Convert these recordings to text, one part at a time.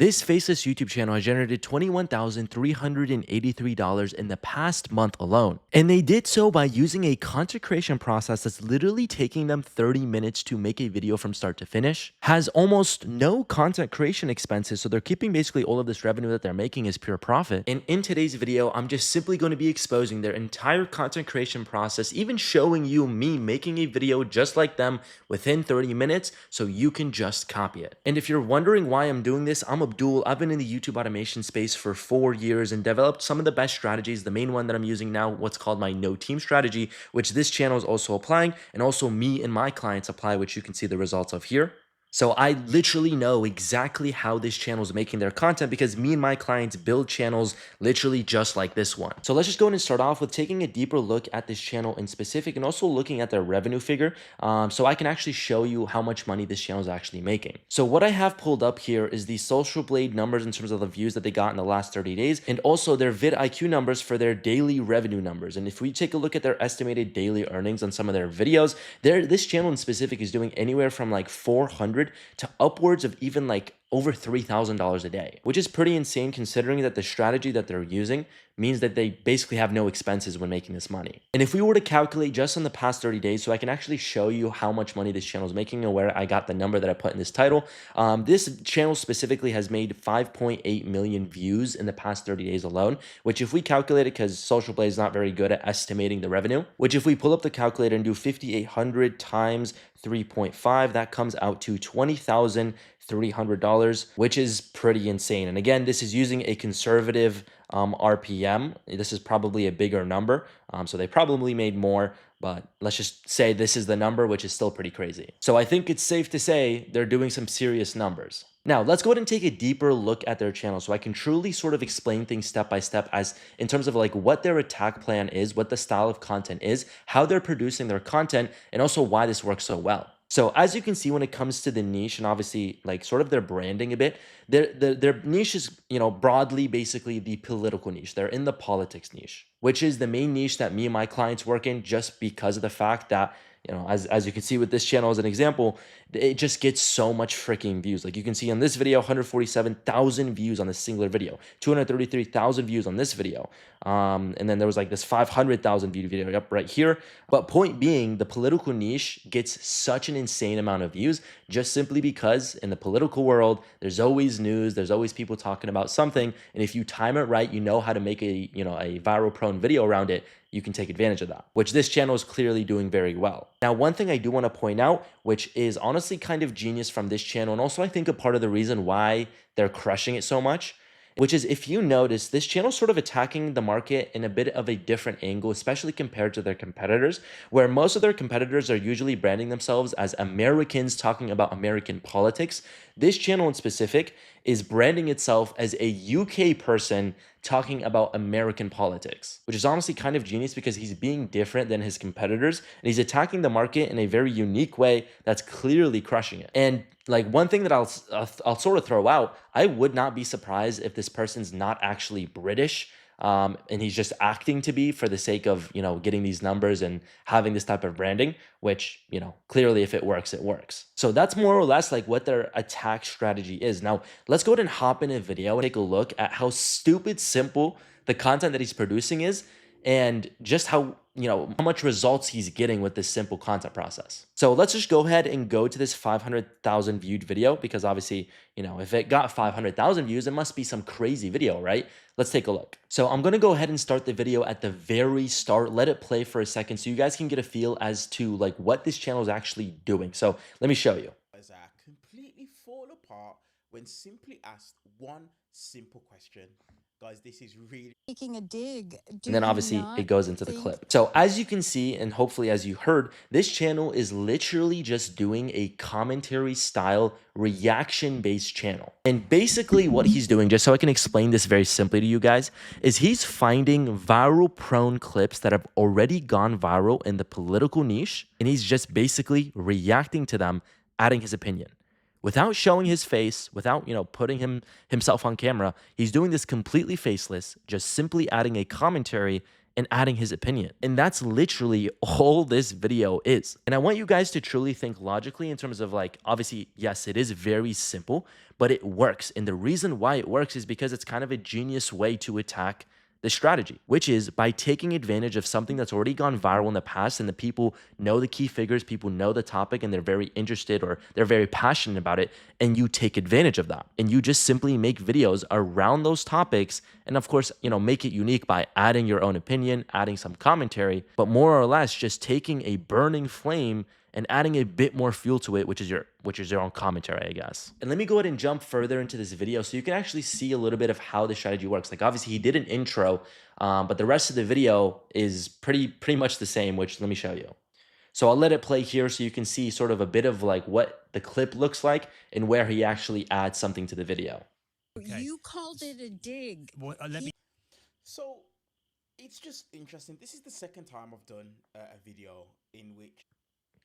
This Faceless YouTube channel has generated $21,383 in the past month alone. And they did so by using a content creation process that's literally taking them 30 minutes to make a video from start to finish, has almost no content creation expenses, so they're keeping basically all of this revenue that they're making as pure profit. And in today's video, I'm just simply going to be exposing their entire content creation process, even showing you me making a video just like them within 30 minutes so you can just copy it. And if you're wondering why I'm doing this, I'm Abdul. I've been in the YouTube automation space for 4 years and developed some of the best strategies. The main one that I'm using now, what's called my no team strategy, which this channel is also applying, and also me and my clients apply, which you can see the results of here. So I literally know exactly how this channel is making their content because me and my clients build channels literally just like this one. So let's just go ahead and start off with taking a deeper look at this channel in specific and also looking at their revenue figure so I can actually show you how much money this channel is actually making. So what I have pulled up here is the Social Blade numbers in terms of the views that they got in the last 30 days and also their vidIQ numbers for their daily revenue numbers. And if we take a look at their estimated daily earnings on some of their videos, this channel in specific is doing anywhere from like 400 to upwards of even like over $3,000 a day, which is pretty insane considering that the strategy that they're using means that they basically have no expenses when making this money. And if we were to calculate just on the past 30 days, so I can actually show you how much money this channel is making and where I got the number that I put in this title, this channel specifically has made 5.8 million views in the past 30 days alone, which if we calculate it, because Social Blade is not very good at estimating the revenue, which if we pull up the calculator and do 5,800 times 3.5, that comes out to $20,300, which is pretty insane. And again, this is using a conservative RPM. This is probably a bigger number. So they probably made more, but let's just say this is the number, which is still pretty crazy. So I think it's safe to say they're doing some serious numbers. Now, let's go ahead and take a deeper look at their channel so I can truly sort of explain things step by step as in terms of like what their attack plan is, what the style of content is, how they're producing their content, and also why this works so well. So as you can see, when it comes to the niche and obviously like sort of their branding a bit, their niche is, broadly basically the political niche. They're in the politics niche, which is the main niche that me and my clients work in just because of the fact that, as you can see with this channel as an example, it just gets so much freaking views. Like you can see on this video, 147,000 views on this singular video, 233,000 views on this video. And then there was like this 500,000 view video up right here. But point being, the political niche gets such an insane amount of views just simply because in the political world, there's always news, there's always people talking about something. And if you time it right, you know how to make a viral prone video around it, you can take advantage of that, which this channel is clearly doing very well. Now, one thing I do want to point out, which is honestly kind of genius from this channel, and also I think a part of the reason why they're crushing it so much, which is if you notice, this channel sort of attacking the market in a bit of a different angle, especially compared to their competitors, where most of their competitors are usually branding themselves as Americans talking about American politics. This channel in specific is branding itself as a UK person talking about American politics, which is honestly kind of genius because he's being different than his competitors and he's attacking the market in a very unique way that's clearly crushing it. And like one thing that I'll sort of throw out, I would not be surprised if this person's not actually British. And he's just acting to be for the sake of, getting these numbers and having this type of branding, which, clearly if it works, it works. So that's more or less like what their attack strategy is. Now, let's go ahead and hop in a video and take a look at how stupid simple the content that he's producing is and just how much results he's getting with this simple content process. So let's just go ahead and go to this 500,000 viewed video because obviously, if it got 500,000 views, it must be some crazy video, right? Let's take a look. So I'm going to go ahead and start the video at the very start, let it play for a second so you guys can get a feel as to like what this channel is actually doing. So let me show you. As I completely fall apart when simply asked one simple question. Guys, this is really taking a dig. And then obviously it goes into the clip. So as you can see, and hopefully as you heard, this channel is literally just doing a commentary style reaction based channel. And basically what he's doing, just so I can explain this very simply to you guys, is he's finding viral prone clips that have already gone viral in the political niche. And he's just basically reacting to them, adding his opinion. Without showing his face, without, putting himself on camera, he's doing this completely faceless, just simply adding a commentary and adding his opinion. And that's literally all this video is. And I want you guys to truly think logically in terms of like, obviously, yes, it is very simple, but it works. And the reason why it works is because it's kind of a genius way to attack the strategy, which is by taking advantage of something that's already gone viral in the past and the people know the key figures, people know the topic and they're very interested or they're very passionate about it, and you take advantage of that. And you just simply make videos around those topics and of course, make it unique by adding your own opinion, adding some commentary, but more or less just taking a burning flame and adding a bit more fuel to it, which is your own commentary, I guess. And let me go ahead and jump further into this video so you can actually see a little bit of how the strategy works. Like obviously he did an intro, but the rest of the video is pretty much the same, which let me show you. So I'll let it play here so you can see sort of a bit of like what the clip looks like and where he actually adds something to the video. Okay. You called it a dig. Well, So it's just interesting. This is the second time I've done a video in which.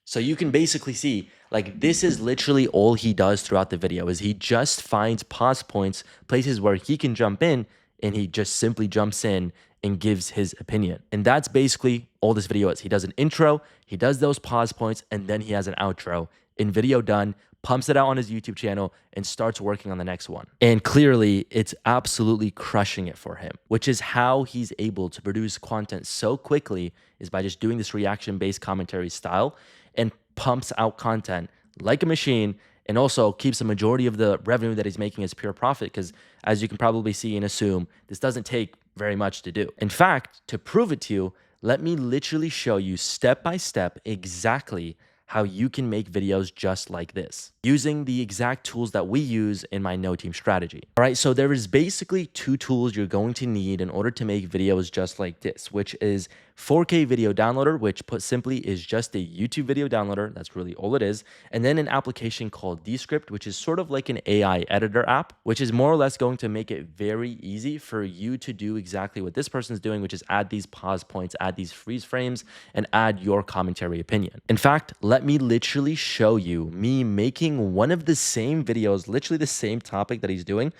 So you can basically see, like, this is literally all he does throughout the video is he just finds pause points, places where he can jump in, and he just simply jumps in and gives his opinion. And that's basically all this video is. He does an intro, he does those pause points, and then he has an outro. In video done, pumps it out on his YouTube channel, and starts working on the next one. And clearly, it's absolutely crushing it for him, which is how he's able to produce content so quickly is by just doing this reaction-based commentary style and pumps out content like a machine and also keeps the majority of the revenue that he's making as pure profit because as you can probably see and assume, this doesn't take very much to do. In fact, to prove it to you, let me literally show you step by step exactly how you can make videos just like this using the exact tools that we use in my no team strategy. All right, so there is basically two tools you're going to need in order to make videos just like this, which is 4K video downloader, which put simply is just a YouTube video downloader. That's really all it is. And then an application called Descript, which is sort of like an AI editor app, which is more or less going to make it very easy for you to do exactly what this person's doing, which is add these pause points, add these freeze frames, and add your commentary opinion. In fact, let me literally show you me making one of the same videos, literally the same topic that he's doing,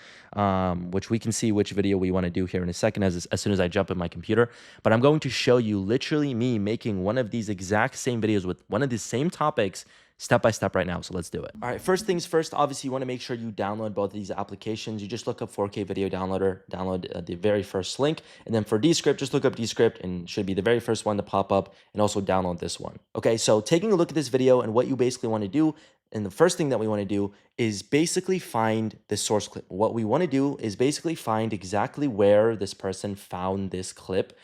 which we can see which video we want to do here in a second as soon as I jump in my computer. But I'm going to show you literally me making one of these exact same videos with one of the same topics step by step right now. So let's do it. All right, first things first, obviously you want to make sure you download both of these applications. You just look up 4K video downloader, download the very first link. And then for Descript, just look up Descript and it should be the very first one to pop up and also download this one. Okay, so taking a look at this video and what you basically want to do, and the first thing that we want to do is basically find the source clip. What we want to do is basically find exactly where this person found this clip.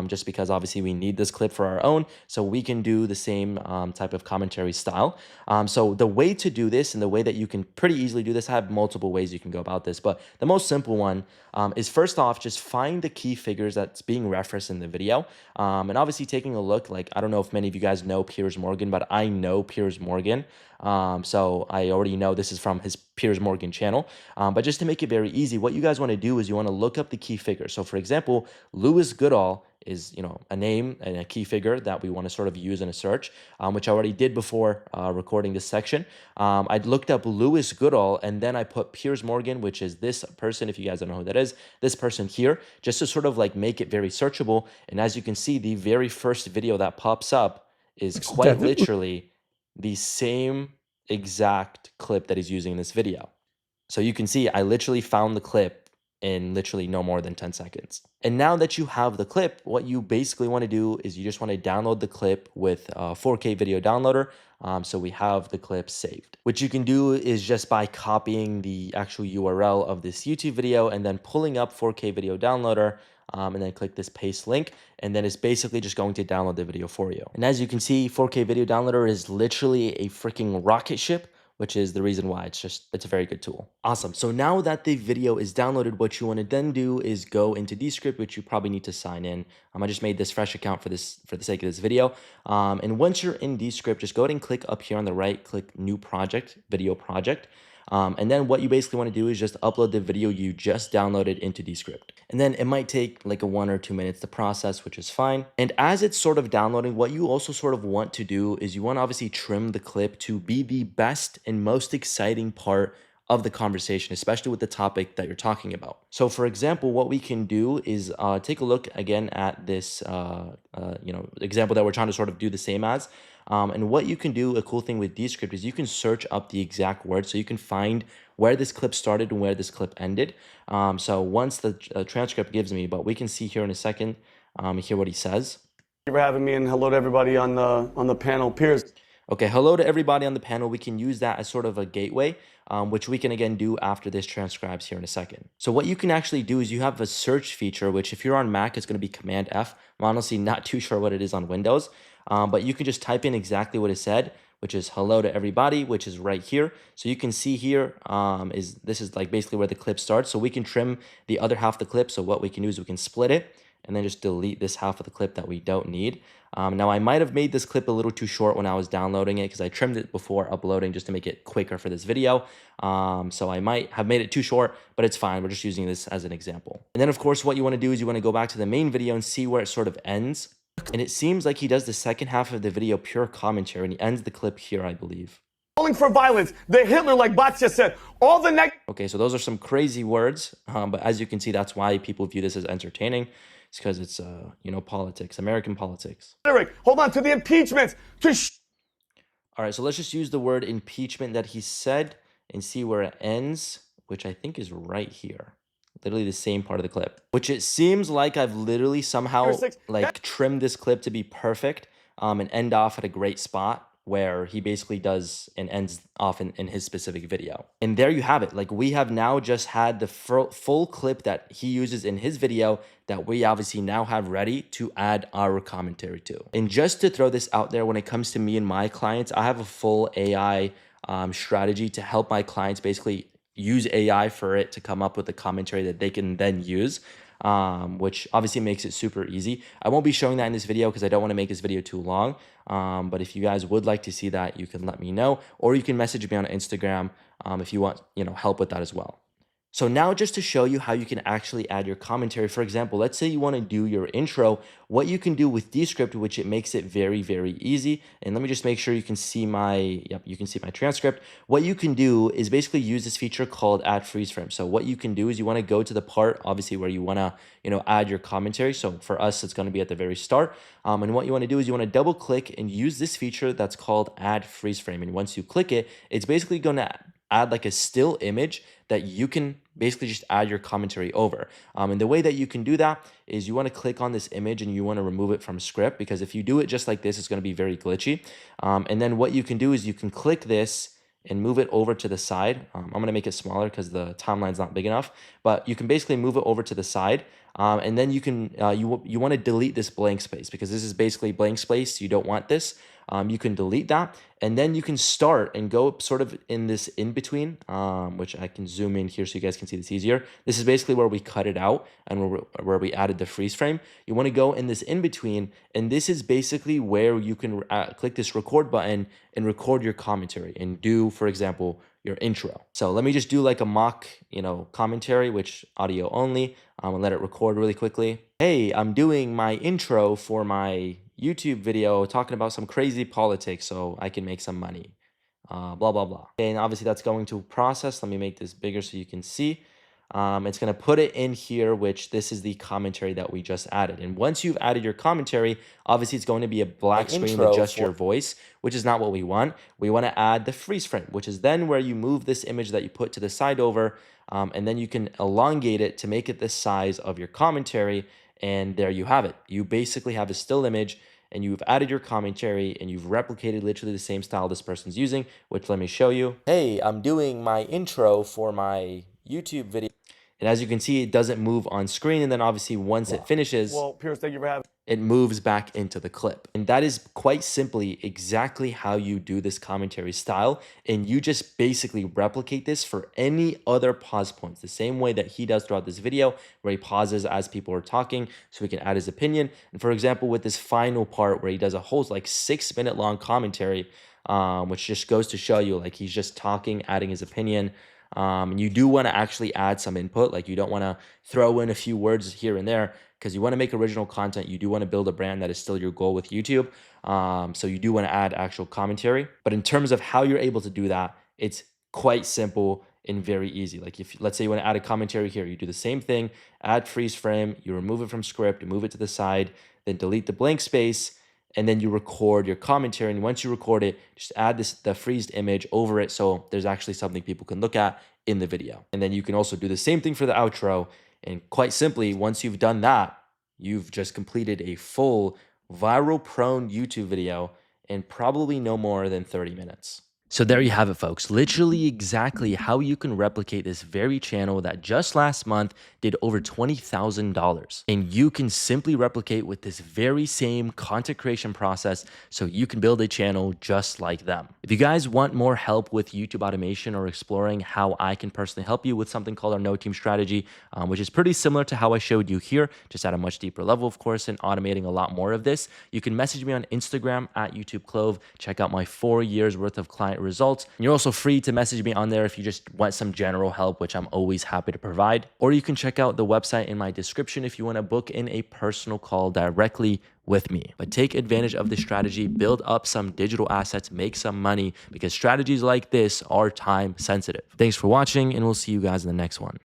Just because obviously we need this clip for our own, so we can do the same type of commentary style. So the way to do this and the way that you can pretty easily do this, I have multiple ways you can go about this, but the most simple one is first off, just find the key figures that's being referenced in the video. And obviously taking a look, like, I don't know if many of you guys know Piers Morgan, but I know Piers Morgan. So I already know this is from his Piers Morgan channel. But just to make it very easy, what you guys want to do is you want to look up the key figure. So for example, Lewis Goodall is, a name and a key figure that we want to sort of use in a search, which I already did before recording this section. I looked up Lewis Goodall and then I put Piers Morgan, which is this person, if you guys don't know who that is, this person here, just to sort of like make it very searchable. And as you can see, the very first video that pops up is quite literally the same exact clip that he's using in this video. So you can see I literally found the clip in literally no more than 10 seconds. And now that you have the clip, what you basically want to do is you just want to download the clip with a 4K video downloader. So we have the clip saved. What you can do is just by copying the actual URL of this YouTube video and then pulling up 4K video downloader, and then click this paste link, and then it's basically just going to download the video for you. And as you can see, 4K video downloader is literally a freaking rocket ship, which is the reason why it's a very good tool. Awesome. So now that the video is downloaded, what you want to then do is go into Descript, which you probably need to sign in. I just made this fresh account for the sake of this video. And once you're in Descript, just go ahead and click up here on the right, click New Project, Video Project. And then what you basically want to do is just upload the video you just downloaded into Descript. And then it might take like 1 or 2 minutes to process, which is fine. And as it's sort of downloading, what you also sort of want to do is you want to obviously trim the clip to be the best and most exciting part of the conversation, especially with the topic that you're talking about. So for example, what we can do is take a look again at this example that we're trying to sort of do the same as. And what you can do, a cool thing with Descript, is you can search up the exact word, so you can find where this clip started and where this clip ended. So once the transcript gives me, but we can see here in a second, hear what he says. Thank you for having me, and hello to everybody on the panel. Piers. Okay, hello to everybody on the panel. We can use that as sort of a gateway, which we can again do after this transcribes here in a second. So what you can actually do is you have a search feature, which if you're on Mac, it's going to be Command F. I'm honestly not too sure what it is on Windows, but you can just type in exactly what it said, which is hello to everybody, which is right here. So you can see here this is like basically where the clip starts. So we can trim the other half of the clip. So what we can do is we can split it and then just delete this half of the clip that we don't need. Now, I might have made this clip a little too short when I was downloading it because I trimmed it before uploading just to make it quicker for this video. So I might have made it too short, but it's fine. We're just using this as an example. And then, of course, what you want to do is you want to go back to the main video and see where it sort of ends. And it seems like he does the second half of the video pure commentary, and he ends the clip here, I believe. Calling for violence. The Hitler, like Bots just said. All the negative. Okay, so those are some crazy words, but as you can see, that's why people view this as entertaining. It's because it's, politics, American politics. Hold on to the impeachments. All right, so let's just use the word impeachment that he said and see where it ends, which I think is right here. Literally the same part of the clip, which it seems like I've literally somehow like trimmed this clip to be perfect and end off at a great spot where he basically does and ends off in his specific video. And there you have it. Like, we have now just had the full clip that he uses in his video that we obviously now have ready to add our commentary to. And just to throw this out there, when it comes to me and my clients, I have a full AI strategy to help my clients basically use AI for it to come up with a commentary that they can then use. Which obviously makes it super easy. I won't be showing that in this video because I don't want to make this video too long. But if you guys would like to see that, you can let me know, or you can message me on Instagram if you want, help with that as well. So now, just to show you how you can actually add your commentary, for example, let's say you want to do your intro, what you can do with Descript, which it makes it very, very easy. And let me just make sure you can see you can see my transcript. What you can do is basically use this feature called add freeze frame. So what you can do is you want to go to the part, obviously, where you want to, add your commentary. So for us, it's going to be at the very start. And what you want to do is you want to double click and use this feature that's called add freeze frame. And once you click it, it's basically going to add like a still image that you can basically just add your commentary over. And the way that you can do that is you want to click on this image and you want to remove it from script, because if you do it just like this, it's going to be very glitchy. And then what you can do is you can click this and move it over to the side. I'm going to make it smaller because the timeline's not big enough, but you can basically move it over to the side. And then you can, you want to delete this blank space because this is basically blank space. You don't want this. You can delete that, and then you can start and go sort of in this in between, which I can zoom in here so you guys can see this easier. This is basically where we cut it out and where we added the freeze frame. You want to go in this in between, and this is basically where you can click this record button and record your commentary and do, for example, your intro. So let me just do like a mock, commentary, which audio only, and let it record really quickly. Hey, I'm doing my intro for my YouTube video talking about some crazy politics so I can make some money. Blah, blah, blah. Okay, and obviously that's going to process. Let me make this bigger so you can see. It's going to put it in here, which this is the commentary that we just added. And once you've added your commentary, obviously it's going to be a black screen with just your voice, which is not what we want. We want to add the freeze frame, which is then where you move this image that you put to the side over, and then you can elongate it to make it the size of your commentary. And there you have it. You basically have a still image, and you've added your commentary, and you've replicated literally the same style this person's using, which let me show you. Hey, I'm doing my intro for my YouTube video. And as you can see, it doesn't move on screen. And then obviously once it finishes, Well, Piers, thank you for having. It moves back into the clip. And that is quite simply exactly how you do this commentary style. And you just basically replicate this for any other pause points, the same way that he does throughout this video, where he pauses as people are talking so he can add his opinion. And for example, with this final part where he does a whole like 6-minute long commentary, which just goes to show you like he's just talking, adding his opinion. And you do want to actually add some input. Like, you don't want to throw in a few words here and there, because you want to make original content. You do want to build a brand. That is still your goal with YouTube. So you do want to add actual commentary. But in terms of how you're able to do that, it's quite simple. and very easy. Like if let's say you want to add a commentary here, you do the same thing, add freeze frame, you remove it from script, you move it to the side, then delete the blank space, and then you record your commentary. And once you record it, just add the freezed image over it so there's actually something people can look at in the video. And then you can also do the same thing for the outro. And quite simply, once you've done that, you've just completed a full viral prone YouTube video in probably no more than 30 minutes. So there you have it, folks. Literally exactly how you can replicate this very channel that just last month did over $20,000. And you can simply replicate with this very same content creation process so you can build a channel just like them. If you guys want more help with YouTube automation or exploring how I can personally help you with something called our No Team strategy, which is pretty similar to how I showed you here, just at a much deeper level, of course, and automating a lot more of this, you can message me on Instagram at YouTube Clove. Check out my 4 years worth of client results. And you're also free to message me on there if you just want some general help, which I'm always happy to provide. Or you can check out the website in my description if you want to book in a personal call directly with me. But take advantage of this strategy, build up some digital assets, make some money, because strategies like this are time sensitive. Thanks for watching, and we'll see you guys in the next one.